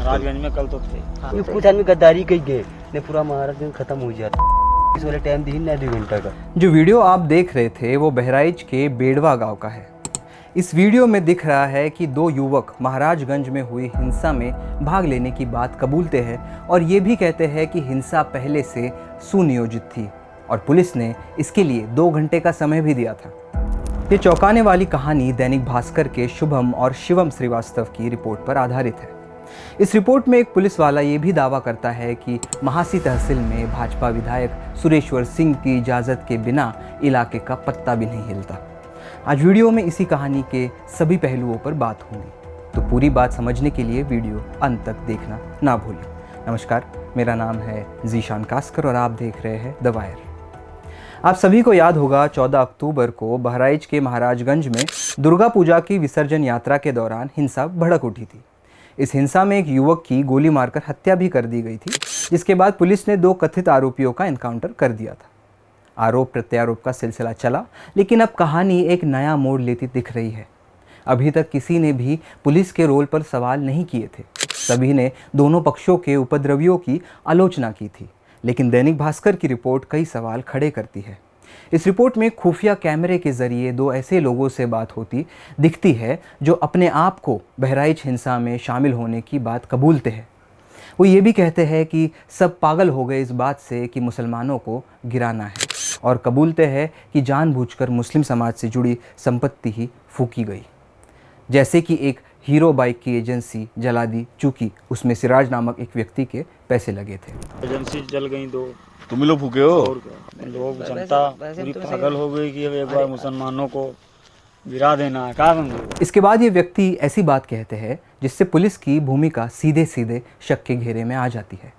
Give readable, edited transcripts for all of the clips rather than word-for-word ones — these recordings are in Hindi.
महाराजगंज में कल तो थे। ये कुछ आदमी गद्दारी कही गए ने पूरा महाराजगंज खत्म हो जाता इस वाले टाइम दी ना 2 घंटा का। जो वीडियो आप देख रहे थे वो बहराइच के बेड़वा गांव का है। इस वीडियो में दिख रहा है कि 2 युवक महाराजगंज में हुई हिंसा में भाग लेने की बात कबूलते हैं और ये भी कहते हैं कि हिंसा पहले से सुनियोजित थी और पुलिस ने इसके लिए 2 घंटे का समय भी दिया था। ये चौंकाने वाली कहानी दैनिक भास्कर के शुभम और शिवम श्रीवास्तव की रिपोर्ट पर आधारित है। इस रिपोर्ट में एक पुलिस वाला ये भी दावा करता है कि महासी तहसील में भाजपा विधायक सुरेश्वर सिंह की इजाज़त के बिना इलाके का पत्ता भी नहीं हिलता। आज वीडियो में इसी कहानी के सभी पहलुओं पर बात होगी, तो पूरी बात समझने के लिए वीडियो अंत तक देखना ना भूलें। नमस्कार, मेरा नाम है ज़ीशान कास्कर और आप देख रहे हैं द वायर। आप सभी को याद होगा 14 अक्टूबर को बहराइच के महाराजगंज में दुर्गा पूजा की विसर्जन यात्रा के दौरान हिंसा भड़क उठी थी। इस हिंसा में एक युवक की गोली मारकर हत्या भी कर दी गई थी, जिसके बाद पुलिस ने 2 कथित आरोपियों का एनकाउंटर कर दिया था। आरोप प्रत्यारोप का सिलसिला चला, लेकिन अब कहानी एक नया मोड़ लेती दिख रही है। अभी तक किसी ने भी पुलिस के रोल पर सवाल नहीं किए थे। सभी ने दोनों पक्षों के उपद्रवियों की आलोचना की थी, लेकिन दैनिक भास्कर की रिपोर्ट कई सवाल खड़े करती है। इस रिपोर्ट में खुफिया कैमरे के जरिए 2 ऐसे लोगों से बात होती दिखती है जो अपने आप को बहराइच हिंसा में शामिल होने की बात कबूलते हैं। वो ये भी कहते हैं कि सब पागल हो गए इस बात से कि मुसलमानों को गिराना है, और कबूलते हैं कि जानबूझकर मुस्लिम समाज से जुड़ी संपत्ति ही फूकी गई, जैसे कि एक हीरो बाइक की एजेंसी जला दी, चूँकि उसमें सिराज नामक एक व्यक्ति के पैसे लगे थे। एजेंसी जल गई 2। तुम लोग फूके हो? और क्या, लोग जनता पूरी पागल हो गई कि अब एक बार मुसलमानों को गिरा देना है। क्या समझो? इसके बाद ये व्यक्ति ऐसी बात कहते हैं जिससे पुलिस की भूमिका सीधे सीधे शक के घेरे में आ जाती है।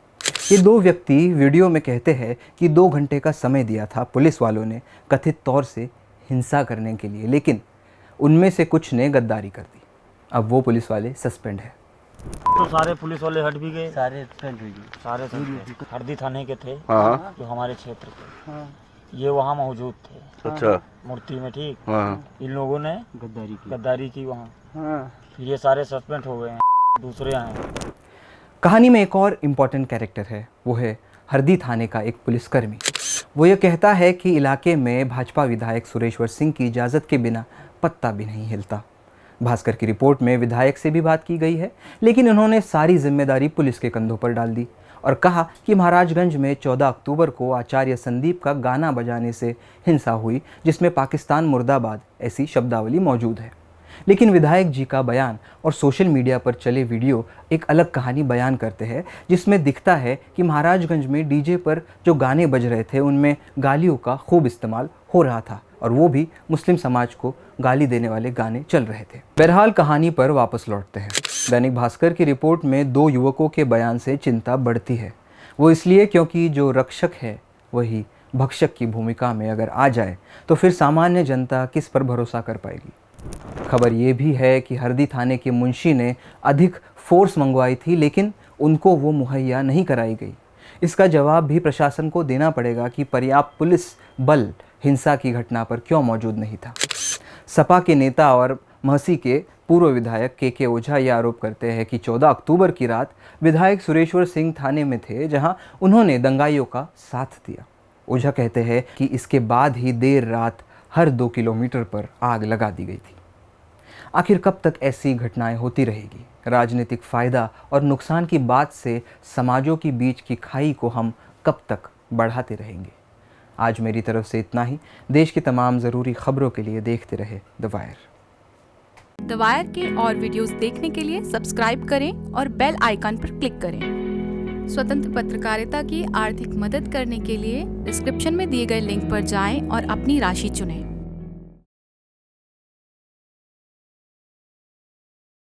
ये 2 व्यक्ति वीडियो में कहते हैं कि 2 घंटे का समय दिया था पुलिस वालों ने कथित तौर से हिंसा करने के लिए, लेकिन उनमें से कुछ ने गद्दारी कर दी। अब वो पुलिस वाले सस्पेंड है। तो सारे पुलिस वाले हट भी गए, सारे सस्पेंड हो गए। सारे हरदी थाने के थे हाँ जो हमारे क्षेत्र के, ये वहाँ मौजूद थे। अच्छा। मूर्ति में, ठीक। हाँ इन लोगों ने गद्दारी की वहाँ। फिर ये सारे सस्पेंड हो गए हैं, दूसरे आए। कहानी में एक और इम्पॉर्टेंट कैरेक्टर है, वो है हरदी थाने का एक पुलिसकर्मी। वो ये कहता है कि इलाके में भाजपा विधायक सुरेश्वर सिंह की इजाज़त के बिना पत्ता भी नहीं हिलता। भास्कर की रिपोर्ट में विधायक से भी बात की गई है, लेकिन उन्होंने सारी जिम्मेदारी पुलिस के कंधों पर डाल दी और कहा कि महाराजगंज में 14 अक्टूबर को आचार्य संदीप का गाना बजाने से हिंसा हुई, जिसमें पाकिस्तान मुर्दाबाद ऐसी शब्दावली मौजूद है। लेकिन विधायक जी का बयान और सोशल मीडिया पर चले वीडियो एक अलग कहानी बयान करते हैं, जिसमें दिखता है कि महाराजगंज में डीजे पर जो गाने बज रहे थे उनमें गालियों का खूब इस्तेमाल हो रहा था, और वो भी मुस्लिम समाज को गाली देने वाले गाने चल रहे थे। बहरहाल कहानी पर वापस लौटते हैं। दैनिक भास्कर की रिपोर्ट में 2 युवकों के बयान से चिंता बढ़ती है। वो इसलिए क्योंकि जो रक्षक है वही भक्षक की भूमिका में अगर आ जाए तो फिर सामान्य जनता किस पर भरोसा कर पाएगी। खबर ये भी है कि हरदी थाने के मुंशी ने अधिक फोर्स मंगवाई थी, लेकिन उनको वो मुहैया नहीं कराई गई। इसका जवाब भी प्रशासन को देना पड़ेगा कि पर्याप्त पुलिस बल हिंसा की घटना पर क्यों मौजूद नहीं था। सपा के नेता और महसी के पूर्व विधायक के ओझा ये आरोप करते हैं कि 14 अक्टूबर की रात विधायक सुरेश्वर सिंह थाने में थे, जहां उन्होंने दंगाइयों का साथ दिया। ओझा कहते हैं कि इसके बाद ही देर रात हर 2 किलोमीटर पर आग लगा दी गई थी। आखिर कब तक ऐसी घटनाएं होती रहेगी? राजनीतिक फ़ायदा और नुकसान की बात से समाजों के बीच की खाई को हम कब तक बढ़ाते रहेंगे? आज मेरी तरफ से इतना ही। देश की तमाम ज़रूरी खबरों के लिए देखते रहे द वायर। द वायर के और वीडियोस देखने के लिए सब्सक्राइब करें और बेल आइकन पर क्लिक करें। स्वतंत्र पत्रकारिता की आर्थिक मदद करने के लिए डिस्क्रिप्शन में दिए गए लिंक पर जाएं और अपनी राशि चुनें।